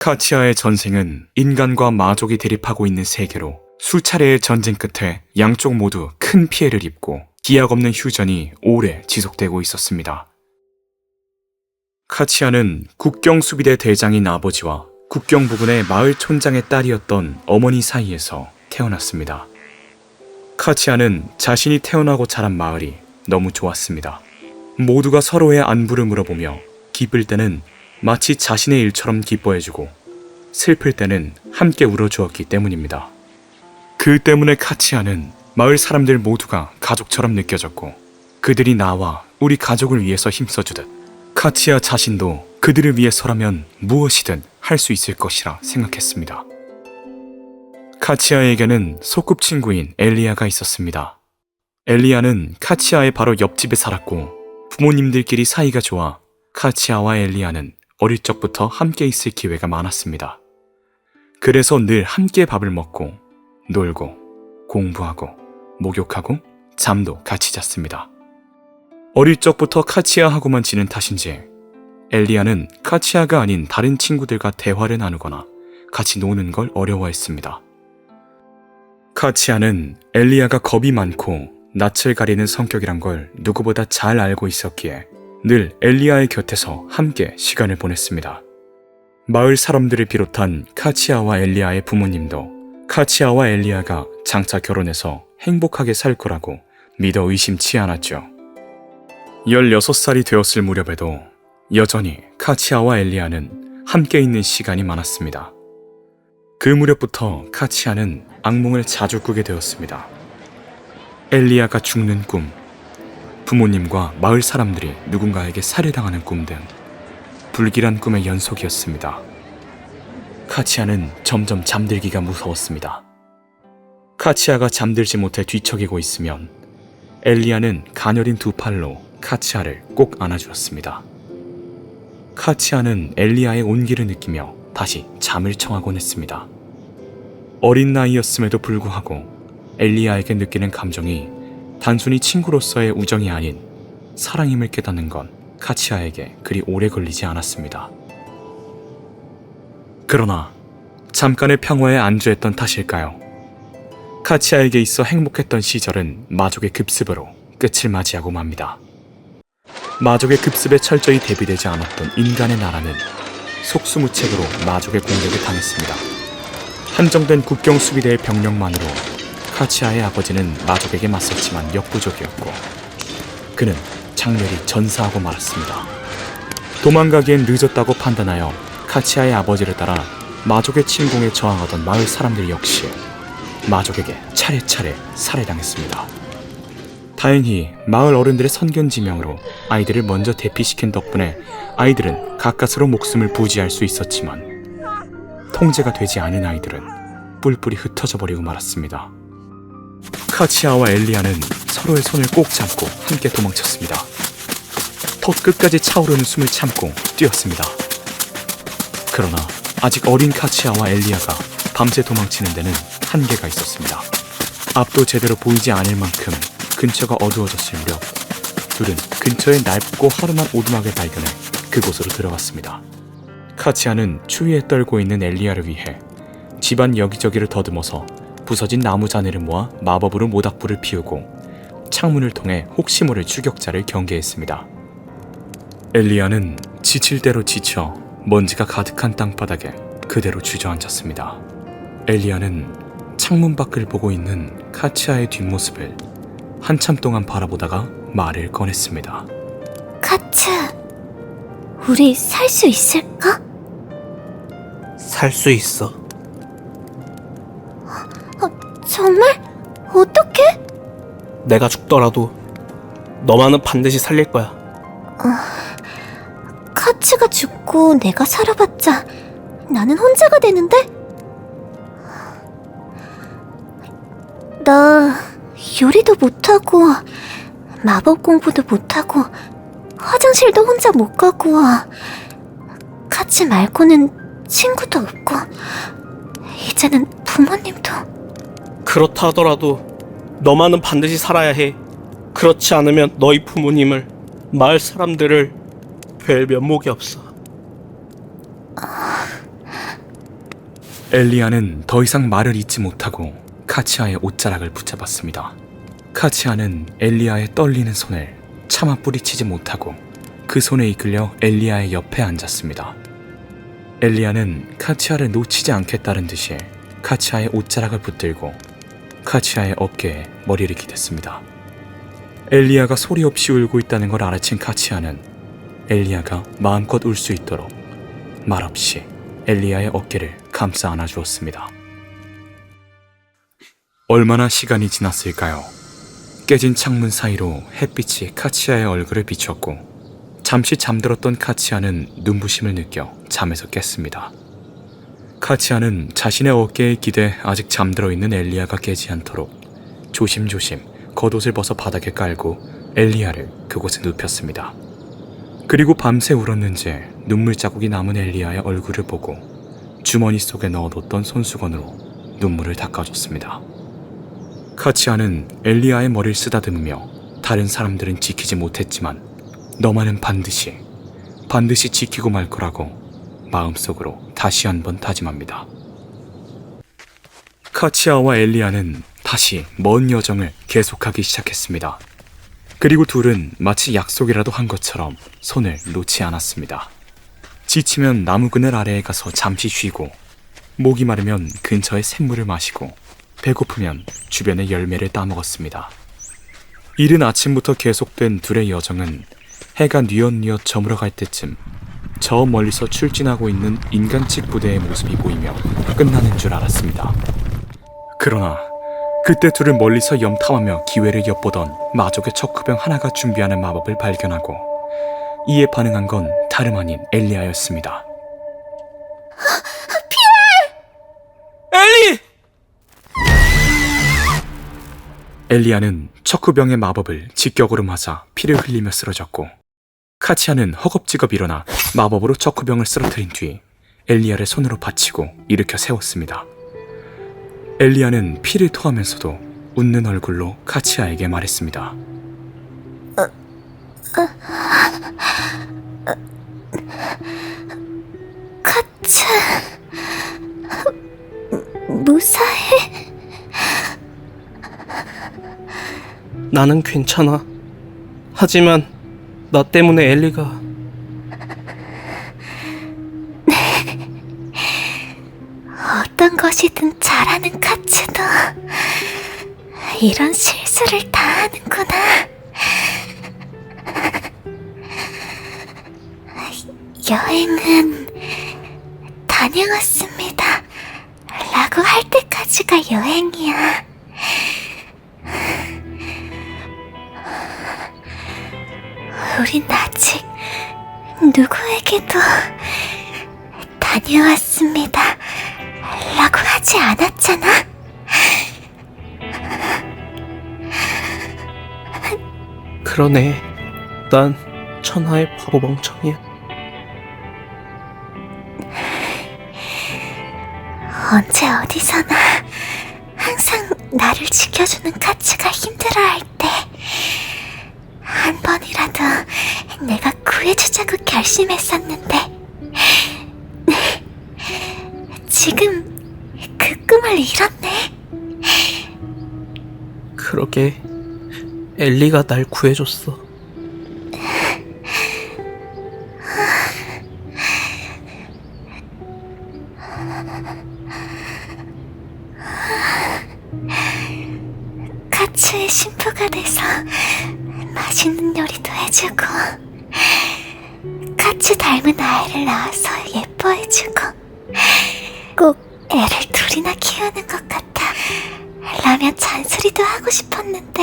카치아의 전생은 인간과 마족이 대립하고 있는 세계로 수차례의 전쟁 끝에 양쪽 모두 큰 피해를 입고 기약 없는 휴전이 오래 지속되고 있었습니다. 카치아는 국경수비대 대장인 아버지와 국경 부근의 마을 촌장의 딸이었던 어머니 사이에서 태어났습니다. 카치아는 자신이 태어나고 자란 마을이 너무 좋았습니다. 모두가 서로의 안부를 물어보며 기쁠 때는 마치 자신의 일처럼 기뻐해주고 슬플 때는 함께 울어주었기 때문입니다. 그 때문에 카치아는 마을 사람들 모두가 가족처럼 느껴졌고 그들이 나와 우리 가족을 위해서 힘써주듯 카치아 자신도 그들을 위해서라면 무엇이든 할 수 있을 것이라 생각했습니다. 카치아에게는 소꿉친구인 엘리아가 있었습니다. 엘리아는 카치아의 바로 옆집에 살았고 부모님들끼리 사이가 좋아 카치아와 엘리아는 어릴 적부터 함께 있을 기회가 많았습니다. 그래서 늘 함께 밥을 먹고 놀고 공부하고 목욕하고 잠도 같이 잤습니다. 어릴 적부터 카치아하고만 지낸 탓인지 엘리아는 카치아가 아닌 다른 친구들과 대화를 나누거나 같이 노는 걸 어려워했습니다. 카치아는 엘리아가 겁이 많고 낯을 가리는 성격이란 걸 누구보다 잘 알고 있었기에 늘 엘리아의 곁에서 함께 시간을 보냈습니다. 마을 사람들을 비롯한 카치아와 엘리아의 부모님도 카치아와 엘리아가 장차 결혼해서 행복하게 살 거라고 믿어 의심치 않았죠. 16살이 되었을 무렵에도 여전히 카치아와 엘리아는 함께 있는 시간이 많았습니다. 그 무렵부터 카치아는 악몽을 자주 꾸게 되었습니다. 엘리아가 죽는 꿈, 부모님과 마을 사람들이 누군가에게 살해당하는 꿈 등 불길한 꿈의 연속이었습니다. 카치아는 점점 잠들기가 무서웠습니다. 카치아가 잠들지 못해 뒤척이고 있으면 엘리아는 가녀린 두 팔로 카치아를 꼭 안아주었습니다. 카치아는 엘리아의 온기를 느끼며 다시 잠을 청하곤 했습니다. 어린 나이였음에도 불구하고 엘리아에게 느끼는 감정이 단순히 친구로서의 우정이 아닌 사랑임을 깨닫는 건 카치아에게 그리 오래 걸리지 않았습니다. 그러나 잠깐의 평화에 안주했던 탓일까요? 카치아에게 있어 행복했던 시절은 마족의 급습으로 끝을 맞이하고 맙니다. 마족의 급습에 철저히 대비되지 않았던 인간의 나라는 속수무책으로 마족의 공격에 당했습니다. 한정된 국경수비대의 병력만으로 카치아의 아버지는 마족에게 맞섰지만 역부족이었고 그는 장렬히 전사하고 말았습니다. 도망가기엔 늦었다고 판단하여 카치아의 아버지를 따라 마족의 침공에 저항하던 마을 사람들 역시 마족에게 차례차례 살해당했습니다. 다행히 마을 어른들의 선견지명으로 아이들을 먼저 대피시킨 덕분에 아이들은 가까스로 목숨을 부지할 수 있었지만 통제가 되지 않은 아이들은 뿔뿔이 흩어져 버리고 말았습니다. 카치아와 엘리아는 서로의 손을 꼭 잡고 함께 도망쳤습니다. 턱 끝까지 차오르는 숨을 참고 뛰었습니다. 그러나 아직 어린 카치아와 엘리아가 밤새 도망치는 데는 한계가 있었습니다. 앞도 제대로 보이지 않을 만큼 근처가 어두워졌을 무렵 둘은 근처에 낡고 허름한 오두막을 발견해 그곳으로 들어갔습니다. 카치아는 추위에 떨고 있는 엘리아를 위해 집안 여기저기를 더듬어서 부서진 나무 잔해를 모아 마법으로 모닥불을 피우고 창문을 통해 혹시 모를 추격자를 경계했습니다. 엘리아는 지칠 대로 지쳐 먼지가 가득한 땅바닥에 그대로 주저앉았습니다. 엘리아는 창문 밖을 보고 있는 카치아의 뒷모습을 한참 동안 바라보다가 말을 꺼냈습니다. 카츠, 우리 살 수 있을까? 살 수 있어. 정말? 어떻게? 내가 죽더라도 너만은 반드시 살릴 거야. 카츠가 죽고 내가 살아봤자 나는 혼자가 되는데? 나 요리도 못하고 마법 공부도 못하고 화장실도 혼자 못 가고 카츠 말고는 친구도 없고 이제는 부모님도. 그렇다 하더라도 너만은 반드시 살아야 해. 그렇지 않으면 너희 부모님을, 마을 사람들을 뵐 면목이 없어. 엘리아는 더 이상 말을 잇지 못하고 카치아의 옷자락을 붙잡았습니다. 카치아는 엘리아의 떨리는 손을 차마 뿌리치지 못하고 그 손에 이끌려 엘리아의 옆에 앉았습니다. 엘리아는 카치아를 놓치지 않겠다는 듯이 카치아의 옷자락을 붙들고 카치아의 어깨에 머리를 기댔습니다. 엘리아가 소리 없이 울고 있다는 걸 알아챈 카치아는 엘리아가 마음껏 울 수 있도록 말없이 엘리아의 어깨를 감싸 안아주었습니다. 얼마나 시간이 지났을까요? 깨진 창문 사이로 햇빛이 카치아의 얼굴을 비췄고 잠시 잠들었던 카치아는 눈부심을 느껴 잠에서 깼습니다. 카치아는 자신의 어깨에 기대 아직 잠들어 있는 엘리아가 깨지 않도록 조심조심 겉옷을 벗어 바닥에 깔고 엘리아를 그곳에 눕혔습니다. 그리고 밤새 울었는지 눈물 자국이 남은 엘리아의 얼굴을 보고 주머니 속에 넣어뒀던 손수건으로 눈물을 닦아줬습니다. 카치아는 엘리아의 머리를 쓰다듬으며 다른 사람들은 지키지 못했지만 너만은 반드시 지키고 말 거라고 마음속으로 다시 한번 다짐합니다. 카치아와 엘리아는 다시 먼 여정을 계속하기 시작했습니다. 그리고 둘은 마치 약속이라도 한 것처럼 손을 놓지 않았습니다. 지치면 나무 그늘 아래에 가서 잠시 쉬고, 목이 마르면 근처의 샘물을 마시고, 배고프면 주변의 열매를 따먹었습니다. 이른 아침부터 계속된 둘의 여정은 해가 뉘엿뉘엿 저물어 갈 때쯤 저 멀리서 출진하고 있는 인간칙 부대의 모습이 보이며 끝나는 줄 알았습니다. 그러나 그때 둘은 멀리서 염탐하며 기회를 엿보던 마족의 척후병 하나가 준비하는 마법을 발견하고 이에 반응한 건 다름 아닌 엘리아였습니다. 엘리! 엘리아는 척후병의 마법을 직격으로 맞아 피를 흘리며 쓰러졌고 카치아는 허겁지겁 일어나 마법으로 척후병을 쓰러뜨린 뒤 엘리아를 손으로 받치고 일으켜 세웠습니다. 엘리아는 피를 토하면서도 웃는 얼굴로 카치아에게 말했습니다. 카츠, 무사해? 나는 괜찮아. 하지만 나 때문에 엘리가... 어떤 것이든 잘하는 카츠도 이런 실수를 다 하는구나. 여행은 다녀왔습니다 라고 할 때까지가 여행이야. 우린 아직 누구에게도 다녀왔습니다 라고 하지 않았잖아. 그러네. 난 천하의 바보 멍청이야. 언제 어디서나 항상 나를 지켜주는 카츠가 힘들어할 때 한 번이라도 내가 구해주자고 결심했었는데 지금 그 꿈을 잃었네. 그러게, 엘리가 날 구해줬어. 카츠의 신부가 돼서 맛있는 요리도 해주고 카츠 닮은 아이를 낳아서 예뻐해주고 꼭 애를 둘이나 키우는 것 같아 라며 잔소리도 하고 싶었는데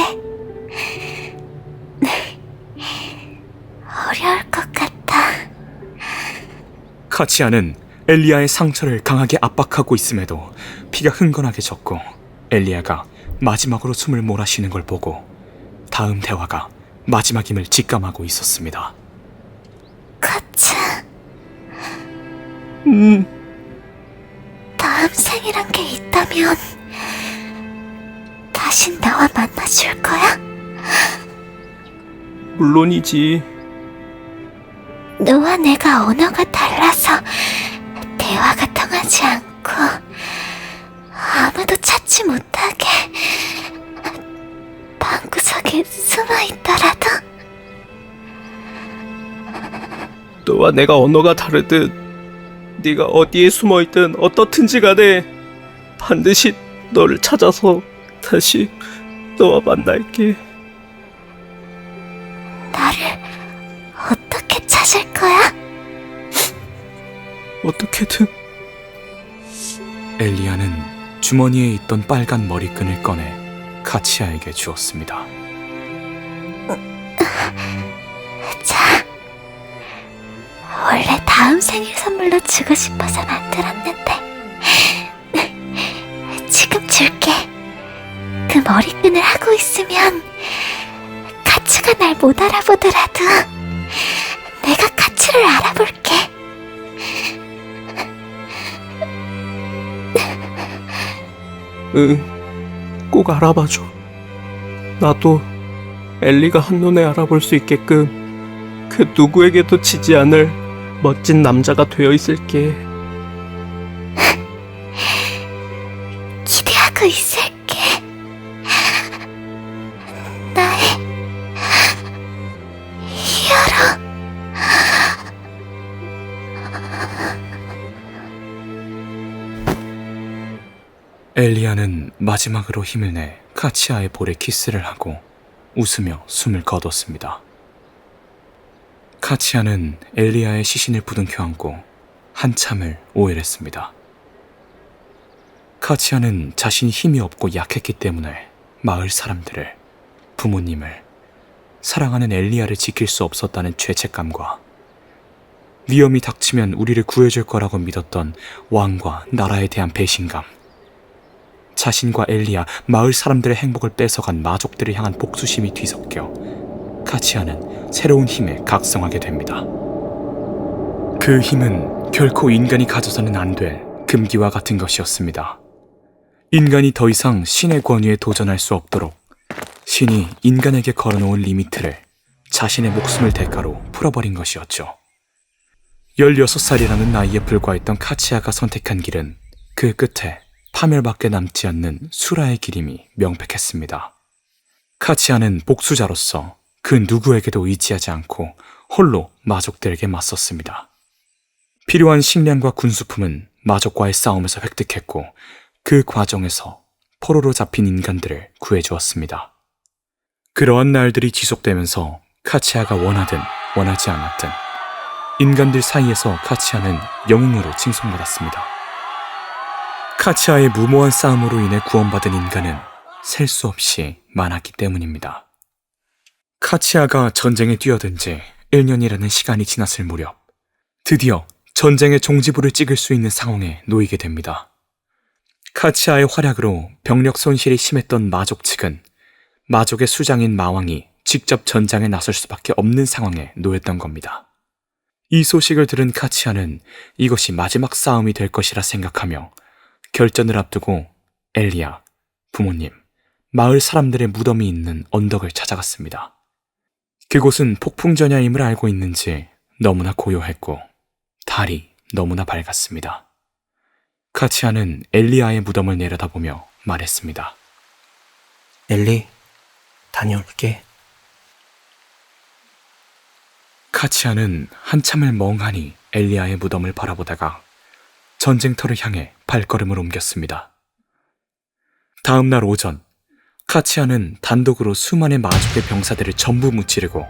어려울 것 같아. 카치아는 엘리아의 상처를 강하게 압박하고 있음에도 피가 흥건하게 졌고 엘리아가 마지막으로 숨을 몰아쉬는 걸 보고 다음 대화가 마지막임을 직감하고 있었습니다. 카츠, 다음 생이란 게 있다면 다신 나와 만나줄 거야? 물론이지. 너와 내가 언어가 달라서 대화가 통하지 않고 보지 못하게 방구석에 숨어 있더라도 너와 내가 언어가 다르듯 네가 어디에 숨어있든 어떻든지 간에 반드시 너를 찾아서 다시 너와 만날게. 나를 어떻게 찾을 거야? 어떻게든. 엘리아는 주머니에 있던 빨간 머리끈을 꺼내 카치아에게 주었습니다. 자, 원래 다음 생일 선물로 주고 싶어서 만들었는데 지금 줄게. 그 머리끈을 하고 있으면 카츠가 날 못 알아보더라도 내가 카츠를 알아볼게. 응, 꼭 알아봐줘. 나도 엘리가 한눈에 알아볼 수 있게끔 그 누구에게도 지지 않을 멋진 남자가 되어 있을게. 기대하고 있을게. 나의 히어로. 엘리아는 마지막으로 힘을 내 카치아의 볼에 키스를 하고 웃으며 숨을 거뒀습니다. 카치아는 엘리아의 시신을 부둥켜 안고 한참을 오열했습니다. 카치아는 자신이 힘이 없고 약했기 때문에 마을 사람들을, 부모님을, 사랑하는 엘리아를 지킬 수 없었다는 죄책감과 위험이 닥치면 우리를 구해줄 거라고 믿었던 왕과 나라에 대한 배신감, 자신과 엘리아, 마을 사람들의 행복을 뺏어간 마족들을 향한 복수심이 뒤섞여 카치아는 새로운 힘에 각성하게 됩니다. 그 힘은 결코 인간이 가져서는 안 될 금기와 같은 것이었습니다. 인간이 더 이상 신의 권위에 도전할 수 없도록 신이 인간에게 걸어놓은 리미트를 자신의 목숨을 대가로 풀어버린 것이었죠. 16살이라는 나이에 불과했던 카치아가 선택한 길은 그 끝에 파멸밖에 남지 않는 수라의 길임이 명백했습니다. 카치아는 복수자로서 그 누구에게도 의지하지 않고 홀로 마족들에게 맞섰습니다. 필요한 식량과 군수품은 마족과의 싸움에서 획득했고 그 과정에서 포로로 잡힌 인간들을 구해주었습니다. 그러한 날들이 지속되면서 카치아가 원하든 원하지 않았든 인간들 사이에서 카치아는 영웅으로 칭송받았습니다. 카치아의 무모한 싸움으로 인해 구원받은 인간은 셀 수 없이 많았기 때문입니다. 카치아가 전쟁에 뛰어든 지 1년이라는 시간이 지났을 무렵 드디어 전쟁의 종지부를 찍을 수 있는 상황에 놓이게 됩니다. 카치아의 활약으로 병력 손실이 심했던 마족 측은 마족의 수장인 마왕이 직접 전장에 나설 수밖에 없는 상황에 놓였던 겁니다. 이 소식을 들은 카치아는 이것이 마지막 싸움이 될 것이라 생각하며 결전을 앞두고 엘리아, 부모님, 마을 사람들의 무덤이 있는 언덕을 찾아갔습니다. 그곳은 폭풍전야임을 알고 있는지 너무나 고요했고 달이 너무나 밝았습니다. 카치아는 엘리아의 무덤을 내려다보며 말했습니다. 엘리, 다녀올게. 카치아는 한참을 멍하니 엘리아의 무덤을 바라보다가 전쟁터를 향해 발걸음을 옮겼습니다. 다음 날 오전, 카치아는 단독으로 수많은 마족의 병사들을 전부 무찌르고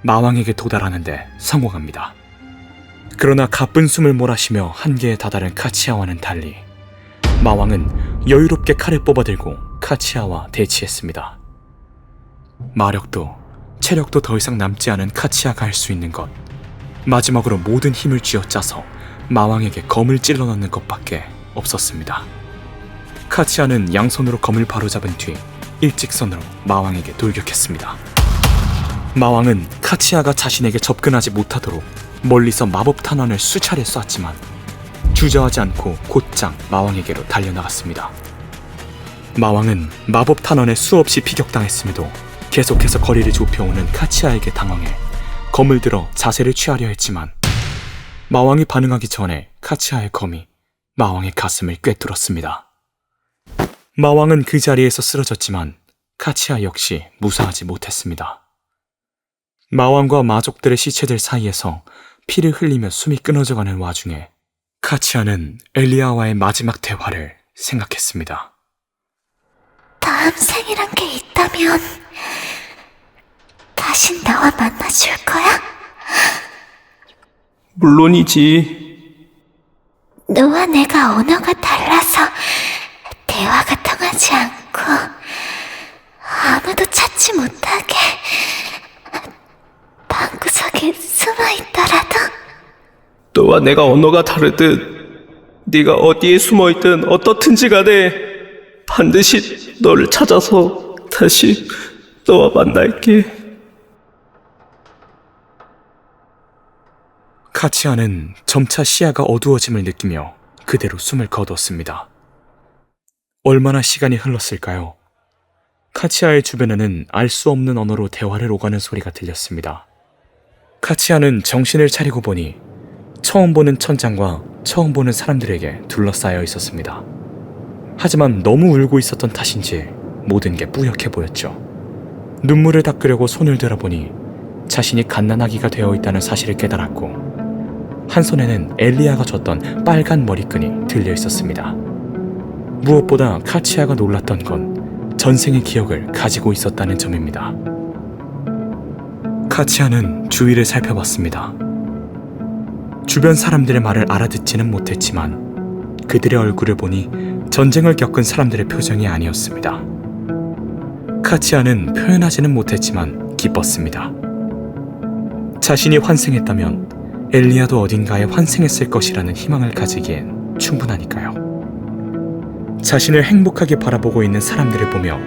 마왕에게 도달하는데 성공합니다. 그러나 가쁜 숨을 몰아쉬며 한계에 다다른 카치아와는 달리 마왕은 여유롭게 칼을 뽑아들고 카치아와 대치했습니다. 마력도 체력도 더 이상 남지 않은 카치아가 할 수 있는 것, 마지막으로 모든 힘을 쥐어짜서 마왕에게 검을 찔러 넣는 것밖에 없었습니다. 카치아는 양손으로 검을 바로잡은 뒤 일직선으로 마왕에게 돌격했습니다. 마왕은 카치아가 자신에게 접근하지 못하도록 멀리서 마법 탄환을 수차례 쐈지만 주저하지 않고 곧장 마왕에게로 달려나갔습니다. 마왕은 마법 탄환에 수없이 피격당했음에도 계속해서 거리를 좁혀오는 카치아에게 당황해 검을 들어 자세를 취하려 했지만 마왕이 반응하기 전에 카치아의 검이 마왕의 가슴을 꿰뚫었습니다. 마왕은 그 자리에서 쓰러졌지만 카치아 역시 무사하지 못했습니다. 마왕과 마족들의 시체들 사이에서 피를 흘리며 숨이 끊어져가는 와중에 카치아는 엘리야와의 마지막 대화를 생각했습니다. 다음 생이란 게 있다면 다신 나와 만나줄 거야? 물론이지. 너와 내가 언어가 달라서 대화가 통하지 않고 아무도 찾지 못하게 방구석에 숨어 있더라도 너와 내가 언어가 다르듯 네가 어디에 숨어있든 어떻든지 간에 반드시 너를 찾아서 다시 너와 만날게. 카치아는 점차 시야가 어두워짐을 느끼며 그대로 숨을 거두었습니다. 얼마나 시간이 흘렀을까요? 카치아의 주변에는 알 수 없는 언어로 대화를 오가는 소리가 들렸습니다. 카치아는 정신을 차리고 보니 처음 보는 천장과 처음 보는 사람들에게 둘러싸여 있었습니다. 하지만 너무 울고 있었던 탓인지 모든 게 뿌옇게 보였죠. 눈물을 닦으려고 손을 들어보니 자신이 갓난아기가 되어 있다는 사실을 깨달았고 한 손에는 엘리야가 줬던 빨간 머리끈이 들려 있었습니다. 무엇보다 카치아가 놀랐던 건 전생의 기억을 가지고 있었다는 점입니다. 카치아는 주위를 살펴봤습니다. 주변 사람들의 말을 알아듣지는 못했지만 그들의 얼굴을 보니 전쟁을 겪은 사람들의 표정이 아니었습니다. 카치아는 표현하지는 못했지만 기뻤습니다. 자신이 환생했다면 엘리야도 어딘가에 환생했을 것이라는 희망을 가지기엔 충분하니까요. 자신을 행복하게 바라보고 있는 사람들을 보며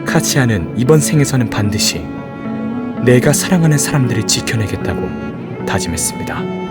카치아는 이번 생에서는 반드시 내가 사랑하는 사람들을 지켜내겠다고 다짐했습니다.